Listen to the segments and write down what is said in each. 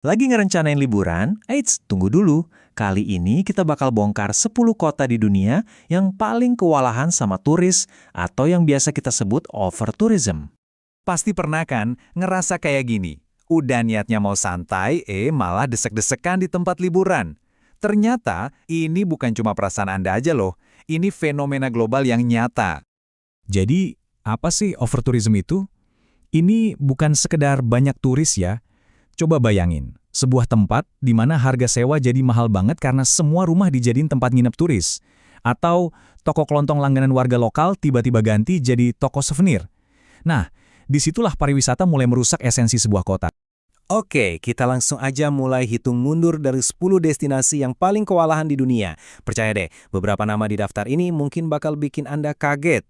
Lagi ngerencanain liburan? Eits, tunggu dulu. Kali ini kita bakal bongkar 10 kota di dunia yang paling kewalahan sama turis atau yang biasa kita sebut overtourism. Pasti pernah kan ngerasa kayak gini? Udah niatnya mau santai, malah desek-desekan di tempat liburan. Ternyata ini bukan cuma perasaan Anda aja loh. Ini fenomena global yang nyata. Jadi, apa sih overtourism itu? Ini bukan sekedar banyak turis ya. Coba bayangin, sebuah tempat di mana harga sewa jadi mahal banget karena semua rumah dijadiin tempat nginep turis. Atau toko kelontong langganan warga lokal tiba-tiba ganti jadi toko souvenir. Nah, disitulah pariwisata mulai merusak esensi sebuah kota. Oke, kita langsung aja mulai hitung mundur dari 10 destinasi yang paling kewalahan di dunia. Percaya deh, beberapa nama di daftar ini mungkin bakal bikin Anda kaget.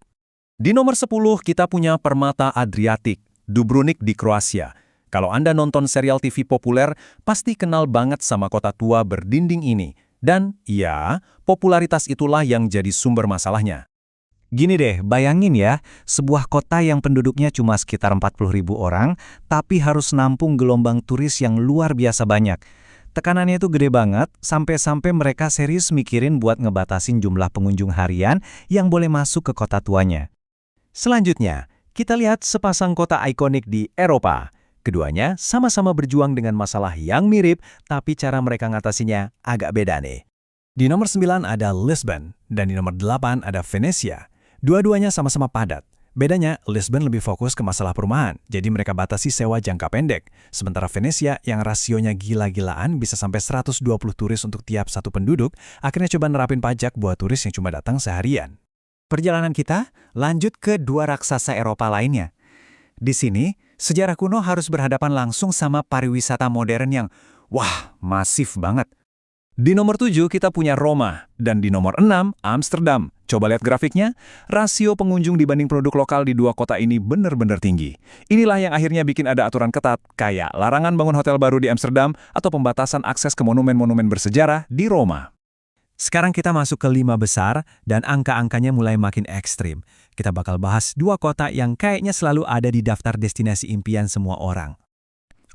Di nomor 10 kita punya Permata Adriatik, Dubrovnik di Kroasia. Kalau Anda nonton serial TV populer, pasti kenal banget sama kota tua berdinding ini. Dan ya, popularitas itulah yang jadi sumber masalahnya. Gini deh, bayangin ya, sebuah kota yang penduduknya cuma sekitar 40.000 orang, tapi harus nampung gelombang turis yang luar biasa banyak. Tekanannya itu gede banget, sampai-sampai mereka serius mikirin buat ngebatasin jumlah pengunjung harian yang boleh masuk ke kota tuanya. Selanjutnya, kita lihat sepasang kota ikonik di Eropa. Keduanya sama-sama berjuang dengan masalah yang mirip, tapi cara mereka ngatasinya agak beda nih. Di nomor 9 ada Lisbon, dan di nomor 8 ada Venesia. Dua-duanya sama-sama padat. Bedanya, Lisbon lebih fokus ke masalah perumahan, jadi mereka batasi sewa jangka pendek. Sementara Venesia, yang rasionya gila-gilaan bisa sampai 120 turis untuk tiap satu penduduk, akhirnya coba nerapin pajak buat turis yang cuma datang seharian. Perjalanan kita lanjut ke dua raksasa Eropa lainnya. Di sini, sejarah kuno harus berhadapan langsung sama pariwisata modern yang, wah, masif banget. Di nomor 7 kita punya Roma, dan di nomor 6 Amsterdam. Coba lihat grafiknya, rasio pengunjung dibanding produk lokal di dua kota ini benar-benar tinggi. Inilah yang akhirnya bikin ada aturan ketat, kayak larangan bangun hotel baru di Amsterdam atau pembatasan akses ke monumen-monumen bersejarah di Roma. Sekarang kita masuk ke 5 besar, dan angka-angkanya mulai makin ekstrim. Kita bakal bahas dua kota yang kayaknya selalu ada di daftar destinasi impian semua orang.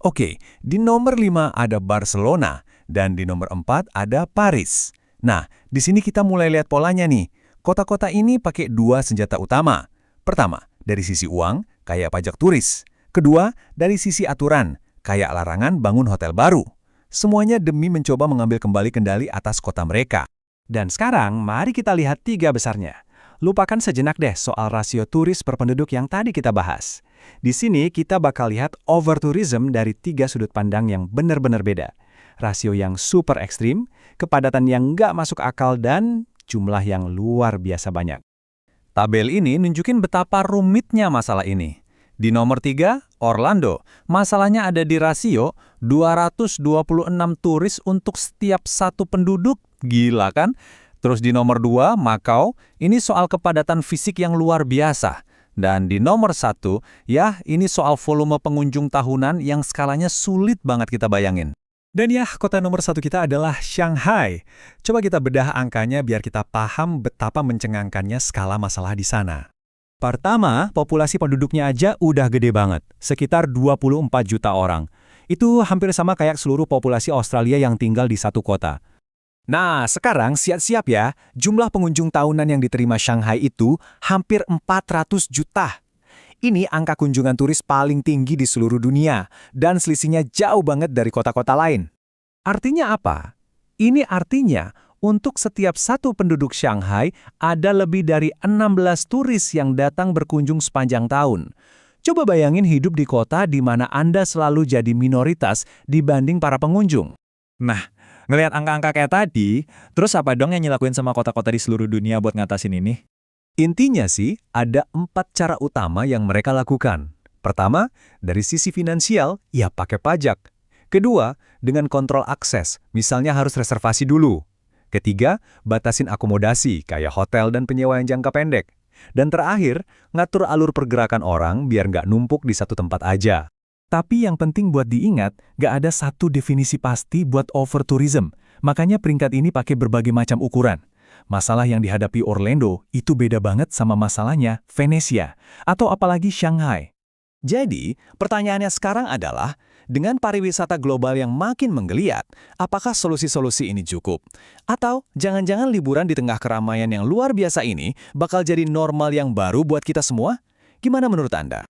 Oke, di nomor 5 ada Barcelona, dan di nomor 4 ada Paris. Nah, di sini kita mulai lihat polanya nih. Kota-kota ini pakai dua senjata utama. Pertama, dari sisi uang, kayak pajak turis. Kedua, dari sisi aturan, kayak larangan bangun hotel baru. Semuanya demi mencoba mengambil kembali kendali atas kota mereka. Dan sekarang, mari kita lihat 3 besarnya. Lupakan sejenak deh soal rasio turis per penduduk yang tadi kita bahas. Di sini kita bakal lihat overtourism dari 3 sudut pandang yang benar-benar beda. Rasio yang super ekstrim, kepadatan yang nggak masuk akal, dan jumlah yang luar biasa banyak. Tabel ini nunjukin betapa rumitnya masalah ini. Di nomor 3, Orlando. Masalahnya ada di rasio 226 turis untuk setiap satu penduduk. Gila kan? Terus di nomor 2, Macau. Ini soal kepadatan fisik yang luar biasa. Dan di nomor 1, ya ini soal volume pengunjung tahunan yang skalanya sulit banget kita bayangin. Dan ya, kota nomor 1 kita adalah Shanghai. Coba kita bedah angkanya biar kita paham betapa mencengangkannya skala masalah di sana. Pertama, populasi penduduknya aja udah gede banget, sekitar 24 juta orang. Itu hampir sama kayak seluruh populasi Australia yang tinggal di satu kota. Nah, sekarang siap-siap ya, jumlah pengunjung tahunan yang diterima Shanghai itu hampir 400 juta. Ini angka kunjungan turis paling tinggi di seluruh dunia, dan selisihnya jauh banget dari kota-kota lain. Artinya apa? Ini artinya, untuk setiap satu penduduk Shanghai, ada lebih dari 16 turis yang datang berkunjung sepanjang tahun. Coba bayangin hidup di kota di mana Anda selalu jadi minoritas dibanding para pengunjung. Nah, ngelihat angka-angka kayak tadi, terus apa dong yang dilakuin sama kota-kota di seluruh dunia buat ngatasin ini? Intinya sih, ada 4 cara utama yang mereka lakukan. Pertama, dari sisi finansial, ya pakai pajak. Kedua, dengan kontrol akses, misalnya harus reservasi dulu. Ketiga, batasin akomodasi, kayak hotel dan penyewaan jangka pendek. Dan terakhir, ngatur alur pergerakan orang biar nggak numpuk di satu tempat aja. Tapi yang penting buat diingat, nggak ada satu definisi pasti buat overtourism. Makanya peringkat ini pakai berbagai macam ukuran. Masalah yang dihadapi Orlando itu beda banget sama masalahnya Venesia, atau apalagi Shanghai. Jadi, pertanyaannya sekarang adalah, Dengan pariwisata global yang makin menggeliat, apakah solusi-solusi ini cukup? Atau jangan-jangan liburan di tengah keramaian yang luar biasa ini bakal jadi normal yang baru buat kita semua? Gimana menurut Anda?